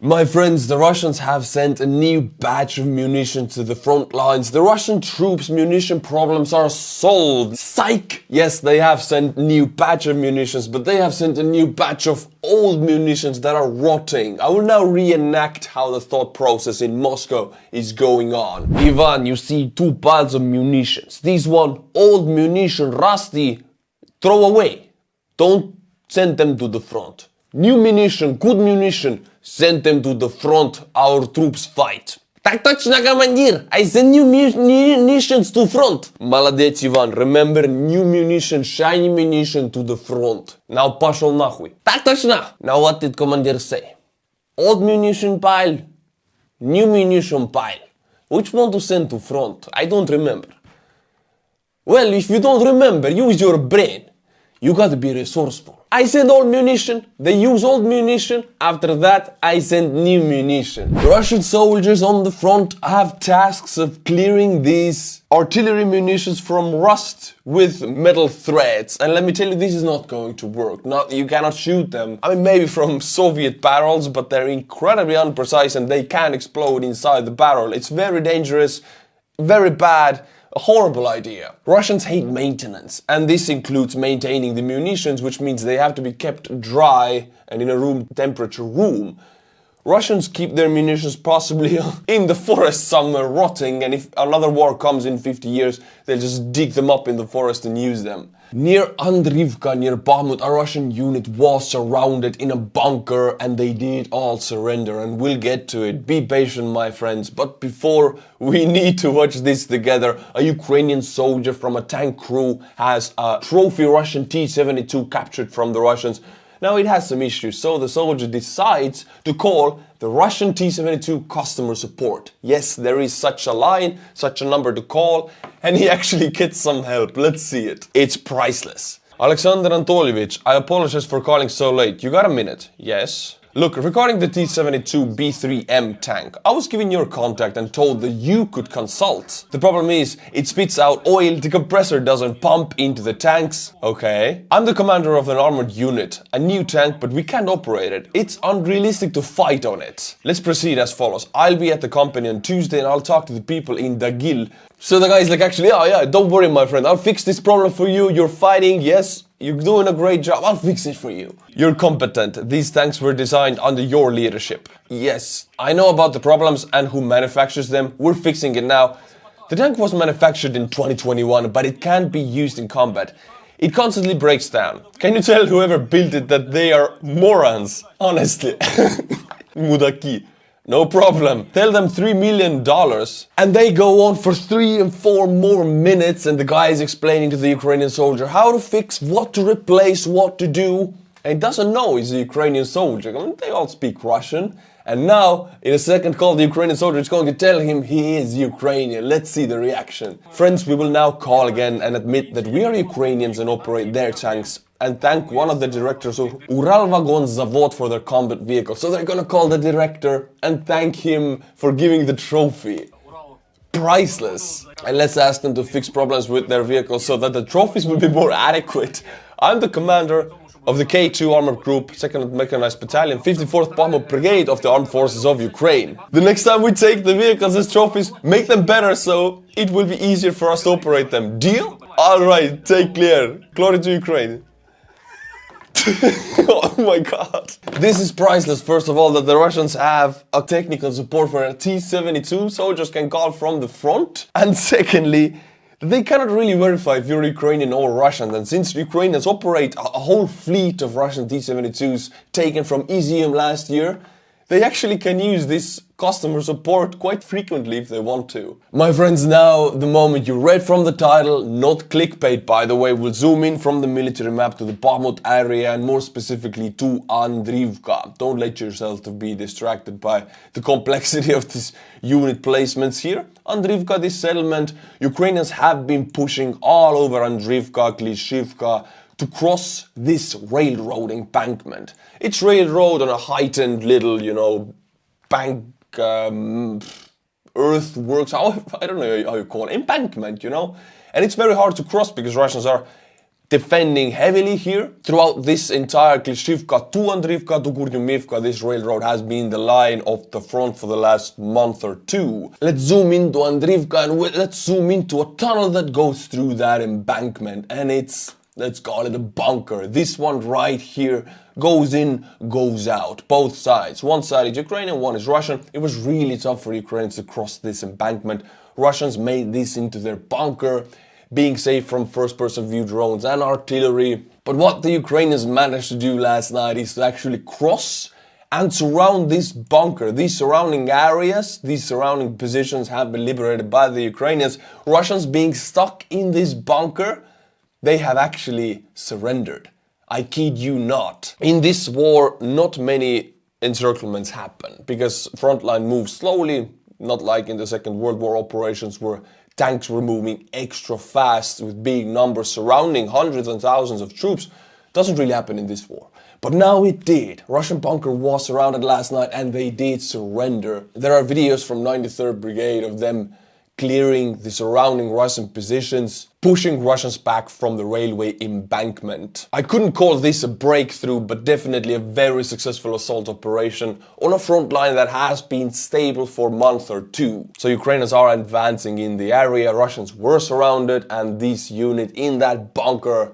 My friends, the Russians have sent a new batch of munitions to the front lines. The Russian troops' munition problems are solved. Psych! Yes, they have sent a new batch of munitions, but they have sent a new batch of old munitions that are rotting. I will now reenact how the thought process in Moscow is going on. Ivan, you see two piles of munitions. These one, old munition, rusty, throw away. Don't send them to the front. New munition, good munition, send them to the front, our troops fight. Так точно, командир! I send new munitions to front. Молодец, Иван. Remember, new munition, shiny munition to the front. Now пошел нахуй. Так точно! Now what did commander say? Old munition pile, new munition pile. Which one to send to front? I don't remember. Well, if you don't remember, use your brain. You gotta be resourceful. I send old munition, they use old munition, after that I send new munition. Russian soldiers on the front have tasks of clearing these artillery munitions from rust with metal threads. And let me tell you, this is not going to work. You cannot shoot them. I mean, maybe from Soviet barrels, but they're incredibly imprecise and they can explode inside the barrel. It's very dangerous, very bad. A horrible idea. Russians hate maintenance, and this includes maintaining the munitions, which means they have to be kept dry and in a room temperature room. Russians keep their munitions possibly in the forest somewhere rotting, and if another war comes in 50 years, they'll just dig them up in the forest and use them. Near Andrivka, near Bakhmut, a Russian unit was surrounded in a bunker and they did all surrender, and we'll get to it. Be patient, my friends. But before, we need to watch this together. A Ukrainian soldier from a tank crew has a trophy Russian T-72 captured from the Russians. Now it has some issues, so the soldier decides to call the Russian T-72 customer support. Yes, there is such a line, such a number to call, and he actually gets some help. Let's see it. It's priceless. Alexander Anatolievich, I apologize for calling so late. You got a minute? Yes. Look, regarding the T-72 B3M tank, I was given your contact and told that you could consult. The problem is, it spits out oil, the compressor doesn't pump into the tanks. Okay. I'm the commander of an armored unit, a new tank, but we can't operate it. It's unrealistic to fight on it. Let's proceed as follows. I'll be at the company on Tuesday and I'll talk to the people in Dagil. So the guy's like, actually, yeah, don't worry, my friend. I'll fix this problem for you. You're fighting, yes. You're doing a great job. I'll fix it for you. You're competent. These tanks were designed under your leadership. Yes, I know about the problems and who manufactures them. We're fixing it now. The tank was manufactured in 2021, but it can't be used in combat. It constantly breaks down. Can you tell whoever built it that they are morons? Honestly. Mudaki. No problem. Tell them $3 million. And they go on for 3 and 4 more minutes and the guy is explaining to the Ukrainian soldier how to fix, what to replace, what to do. And he doesn't know he's a Ukrainian soldier. I mean, they all speak Russian. And now, in a second call, the Ukrainian soldier is going to tell him he is Ukrainian. Let's see the reaction. Friends, we will now call again and admit that we are Ukrainians and operate their tanks. And thank one of the directors of Uralvagon Zavod for their combat vehicle. So they're gonna call the director and thank him for giving the trophy. Priceless. And let's ask them to fix problems with their vehicles so that the trophies will be more adequate. I'm the commander of the K2 Armored Group, 2nd Mechanized Battalion, 54th Bomber Brigade of the Armed Forces of Ukraine. The next time we take the vehicles as trophies, make them better so it will be easier for us to operate them. Deal? Alright, take care. Glory to Ukraine. Oh my god. This is priceless, first of all, that the Russians have a technical support for a T-72 soldiers can call from the front. And secondly, they cannot really verify if you're Ukrainian or Russian. And since Ukrainians operate a whole fleet of Russian T-72s taken from Izium last year, they actually can use this customer support quite frequently if they want to. My friends, now the moment you read from the title, not clickbait by the way, we'll zoom in from the military map to the Bakhmut area and more specifically to Andrivka. Don't let yourself to be distracted by the complexity of these unit placements here. Andrivka, this settlement, Ukrainians have been pushing all over Andrivka, Klishivka, to cross this railroad embankment. It's railroad on a heightened little, you know, bank, earthworks, I don't know how you call it, embankment, you know? And it's very hard to cross because Russians are defending heavily here. Throughout this entire Klishivka to Andrivka to Kurdyumivka, this railroad has been the line of the front for the last month or two. Let's zoom into Andrivka and let's zoom into a tunnel that goes through that embankment, and it's, let's call it a bunker. This one right here goes in, goes out, both sides. One side is Ukrainian, one is Russian. It was really tough for Ukrainians to cross this embankment. Russians made this into their bunker, being safe from first-person view drones and artillery. But what the Ukrainians managed to do last night is to actually cross and surround this bunker. These surrounding areas, these surrounding positions have been liberated by the Ukrainians. Russians being stuck in this bunker, they have actually surrendered. I kid you not. In this war, not many encirclements happen because frontline moves slowly, not like in the Second World War operations where tanks were moving extra fast with big numbers surrounding hundreds and thousands of troops. Doesn't really happen in this war. But now it did. Russian bunker was surrounded last night and they did surrender. There are videos from 93rd Brigade of them clearing the surrounding Russian positions, pushing Russians back from the railway embankment. I couldn't call this a breakthrough, but definitely a very successful assault operation on a front line that has been stable for a month or two. So Ukrainians are advancing in the area, Russians were surrounded, and this unit in that bunker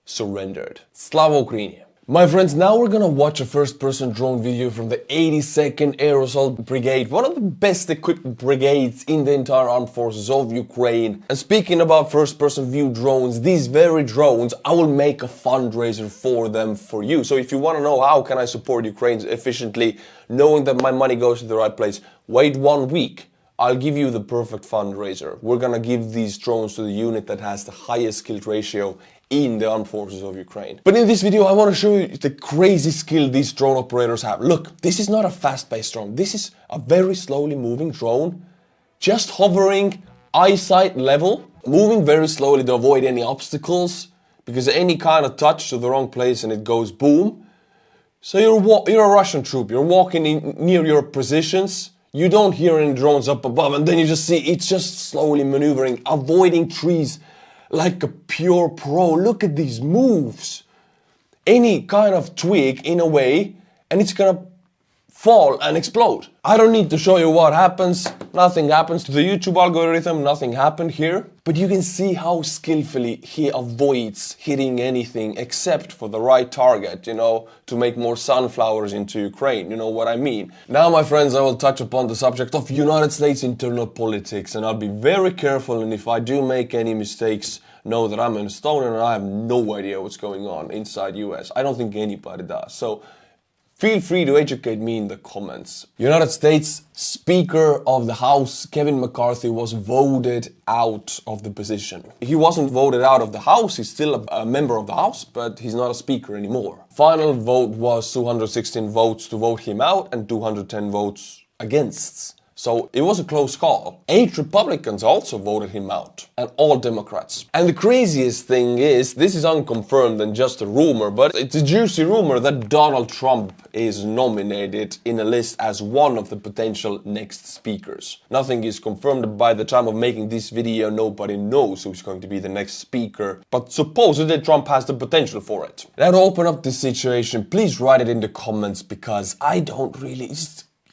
surrendered. Slava Ukraini. My friends, now we're gonna watch a first-person drone video from the 82nd Air Assault Brigade, one of the best equipped brigades in the entire armed forces of Ukraine. And speaking about first-person view drones, these very drones, I will make a fundraiser for them for you. So if you want to know how can I support Ukraine efficiently, knowing that my money goes to the right place, wait 1 week. I'll give you the perfect fundraiser. We're gonna give these drones to the unit that has the highest skill ratio in the armed forces of Ukraine. But in this video, I want to show you the crazy skill these drone operators have. Look, this is not a fast-paced drone. This is a very slowly moving drone, just hovering eyesight level, moving very slowly to avoid any obstacles, because any kind of touch to the wrong place and it goes boom. So you're a Russian troop, you're walking in near your positions, you don't hear any drones up above, and then you just see it's just slowly maneuvering, avoiding trees, like a pure pro. Look at these moves. Any kind of twig in a way and it's gonna fall and explode. I don't need to show you what happens. Nothing happens to the YouTube algorithm. Nothing happened here. But you can see how skillfully he avoids hitting anything except for the right target, you know, to make more sunflowers into Ukraine. You know what I mean? Now, my friends, I will touch upon the subject of United States internal politics, and I'll be very careful, and if I do make any mistakes, know that I'm an Estonian and I have no idea what's going on inside US. I don't think anybody does. So feel free to educate me in the comments. United States Speaker of the House, Kevin McCarthy, was voted out of the position. He wasn't voted out of the House, he's still a member of the House, but he's not a speaker anymore. Final vote was 216 votes to vote him out and 210 votes against. So it was a close call. 8 Republicans also voted him out, and all Democrats. And the craziest thing is, this is unconfirmed and just a rumor, but it's a juicy rumor that Donald Trump is nominated in a list as one of the potential next speakers. Nothing is confirmed. By the time of making this video, nobody knows who's going to be the next speaker, but supposedly Trump has the potential for it. Now, to open up this situation, please write it in the comments, because I don't really...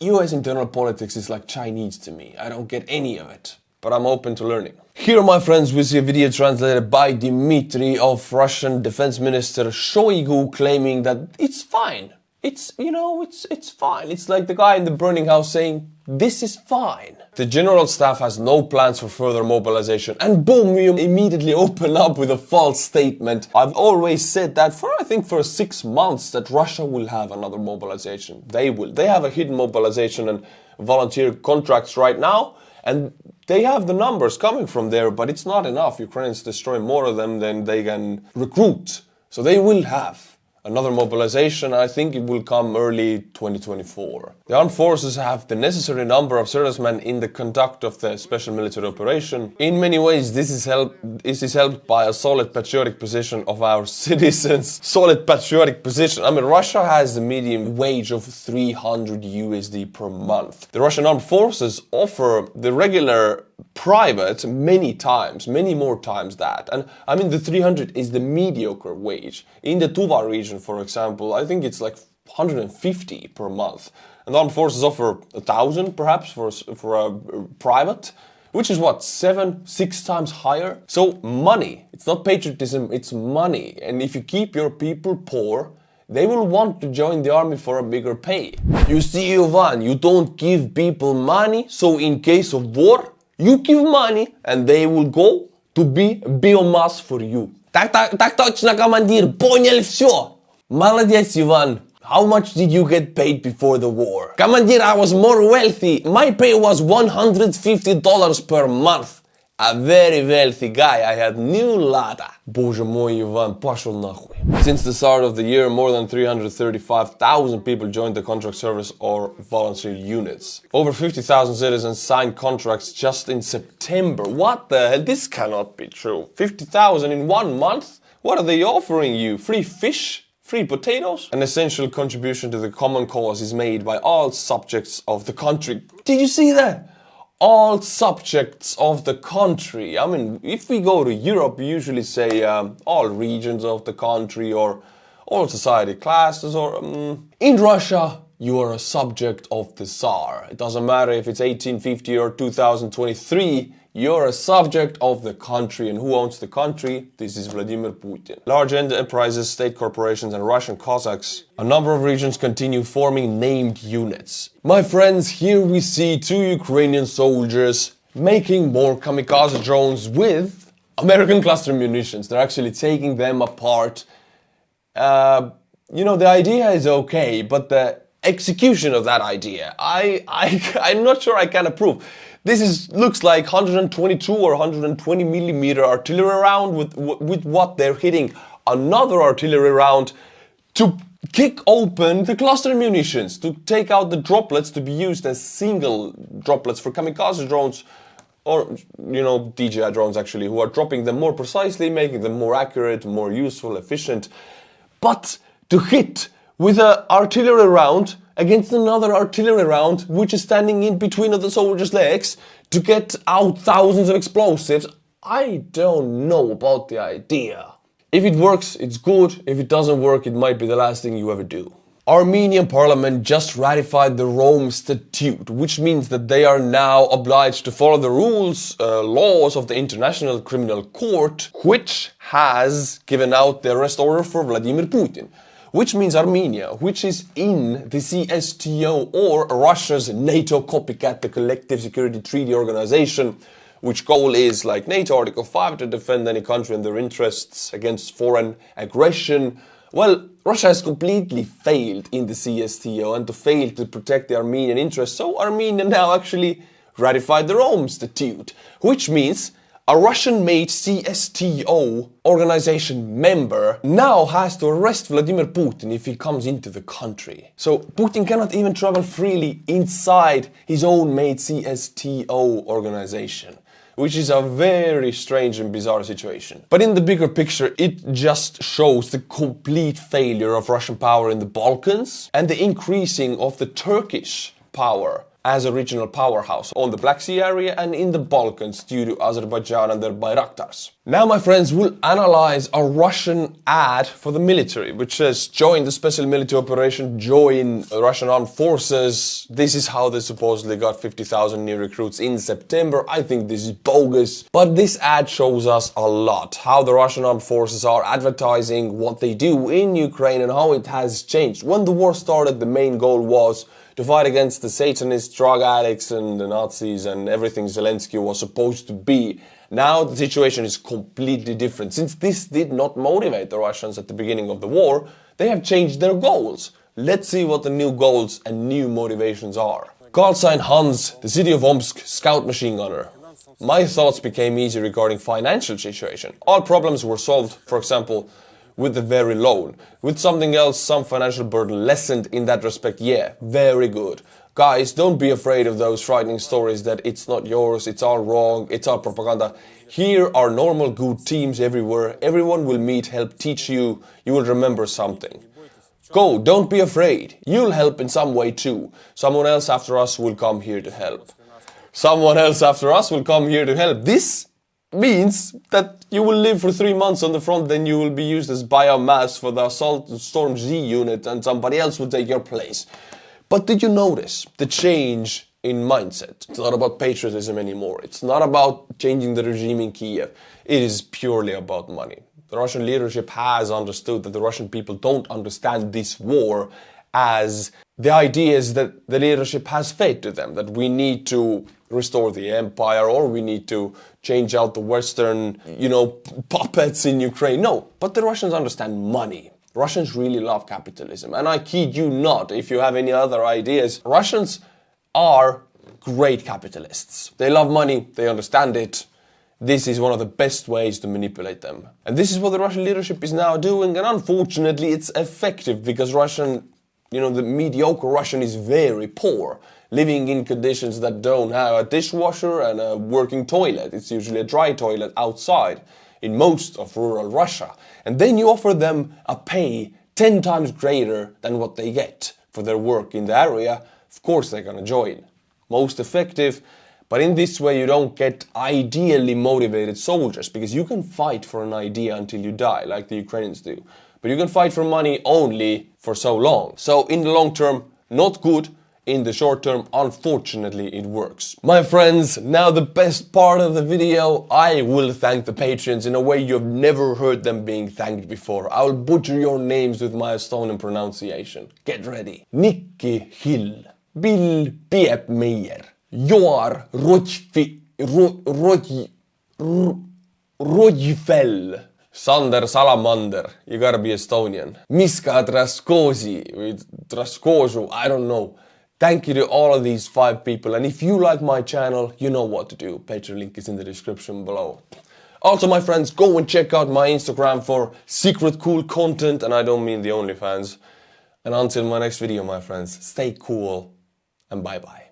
US internal politics is like Chinese to me. I don't get any of it, but I'm open to learning. Here, my friends, we see a video translated by Dmitry of Russian Defense Minister Shoigu claiming that it's fine. It's, you know, it's fine. It's like the guy in the burning house saying, this is fine. The general staff has no plans for further mobilization, and boom, we immediately open up with a false statement. I've always said that I think for 6 months that Russia will have another mobilization. They will. They have a hidden mobilization and volunteer contracts right now, and they have the numbers coming from there, but it's not enough. Ukrainians destroy more of them than they can recruit. So they will have another mobilization. I think it will come early 2024. The armed forces have the necessary number of servicemen in the conduct of the special military operation. In many ways, this is helped by a solid patriotic position of our citizens. Solid patriotic position. I mean, Russia has the median wage of 300 USD per month. The Russian armed forces offer the regular private many times, many more times that. And I mean, the 300 is the mediocre wage. In the Tuva region, for example, I think it's like 150 per month. And the armed forces offer 1,000 perhaps for a private, which is what, 6 times higher? So money, it's not patriotism, it's money. And if you keep your people poor, they will want to join the army for a bigger pay. You see, Ivan, you don't give people money, so in case of war, you give money and they will go to be biomass for you. Так точно, командир, понял всё. Молодец, Ivan. How much did you get paid before the war? Commander, I was more wealthy. My pay was $150 per month. A very wealthy guy. I had new lada. Боже мой, Иван, пошел нахуй. Since the start of the year, more than 335,000 people joined the contract service or volunteer units. Over 50,000 citizens signed contracts just in September. What the hell? This cannot be true. 50,000 in 1 month? What are they offering you? Free fish? Free potatoes? An essential contribution to the common cause is made by all subjects of the country. Did you see that? All subjects of the country. I mean, if we go to Europe, we usually say all regions of the country or all society classes or... In Russia, you are a subject of the Tsar. It doesn't matter if it's 1850 or 2023, you're a subject of the country. And who owns the country? This is Vladimir Putin. Large enterprises, state corporations and Russian Cossacks. A number of regions continue forming named units. My friends, here we see 2 Ukrainian soldiers making more kamikaze drones with American cluster munitions. They're actually taking them apart. You know, the idea is okay, but the execution of that idea, I'm not sure I can approve. This looks like 122 or 120 millimeter artillery round with what they're hitting another artillery round to kick open the cluster munitions, to take out the droplets to be used as single droplets for kamikaze drones or, you know, DJI drones actually, who are dropping them more precisely, making them more accurate, more useful, efficient. But to hit with an artillery round against another artillery round, which is standing in between of the soldiers' legs, to get out thousands of explosives, I don't know about the idea. If it works, it's good. If it doesn't work, it might be the last thing you ever do. Armenian parliament just ratified the Rome Statute, which means that they are now obliged to follow the rules, laws of the International Criminal Court, which has given out the arrest order for Vladimir Putin. Which means Armenia, which is in the CSTO or Russia's NATO copycat, the Collective Security Treaty Organization, which goal is, like NATO Article 5, to defend any country and their interests against foreign aggression. Well, Russia has completely failed in the CSTO and to fail to protect the Armenian interests, so Armenia now actually ratified the Rome Statute, which means a Russian-made CSTO organization member now has to arrest Vladimir Putin if he comes into the country. So Putin cannot even travel freely inside his own made CSTO organization, which is a very strange and bizarre situation. But in the bigger picture, it just shows the complete failure of Russian power in the Balkans and the increasing of the Turkish power as a regional powerhouse on the Black Sea area and in the Balkans due to Azerbaijan and their Bayraktars. Now, my friends, we'll analyze a Russian ad for the military, which says, join the special military operation, join Russian armed forces. This is how they supposedly got 50,000 new recruits in September. I think this is bogus. But this ad shows us a lot. How the Russian armed forces are advertising, what they do in Ukraine and how it has changed. When the war started, the main goal was to fight against the Satanists, drug addicts and the Nazis and everything Zelensky was supposed to be. Now the situation is completely different. Since this did not motivate the Russians at the beginning of the war, they have changed their goals. Let's see what the new goals and new motivations are. Call sign Hans, the city of Omsk, scout machine gunner. My thoughts became easy regarding financial situation. All problems were solved, for example, with the very loan. With something else, some financial burden lessened in that respect. Yeah, very good. Guys, don't be afraid of those frightening stories that it's not yours, it's all wrong, it's all propaganda. Here are normal good teams everywhere. Everyone will meet, help, teach you. You will remember something. Go, don't be afraid. You'll help in some way too. Someone else after us will come here to help. someone else after us will come here to help. This means that you will live for 3 months on the front, then you will be used as biomass for the Assault Storm Z unit and somebody else will take your place. But did you notice the change in mindset? It's not about patriotism anymore. It's not about changing the regime in Kiev. It is purely about money. The Russian leadership has understood that the Russian people don't understand this war as the idea is that the leadership has fed to them, that we need to restore the empire or we need to change out the Western, puppets in Ukraine. No, but the Russians understand money. Russians really love capitalism. And I kid you not, if you have any other ideas, Russians are great capitalists. They love money, they understand it. This is one of the best ways to manipulate them. And this is what the Russian leadership is now doing. And unfortunately, it's effective because the mediocre Russian is very poor, living in conditions that don't have a dishwasher and a working toilet. It's usually a dry toilet outside in most of rural Russia. And then you offer them a pay 10 times greater than what they get for their work in the area. Of course they're gonna join. Most effective, but in this way you don't get ideally motivated soldiers, because you can fight for an idea until you die, like the Ukrainians do. But you can fight for money only for so long. So in the long term, not good. In the short term, unfortunately, it works. My friends, now the best part of the video. I will thank the patrons in a way you've never heard them being thanked before. I will butcher your names with my Estonian pronunciation. Get ready. Nikki Hill, Bill Piepmeier, Joar Rojfell, Sander Salamander, you gotta be Estonian. Miska Draskosi, with Draskosu, I don't know. Thank you to all of these 5 people, and if you like my channel, you know what to do. Patreon link is in the description below. Also, my friends, go and check out my Instagram for secret cool content, and I don't mean the OnlyFans. And until my next video, my friends, stay cool, and bye-bye.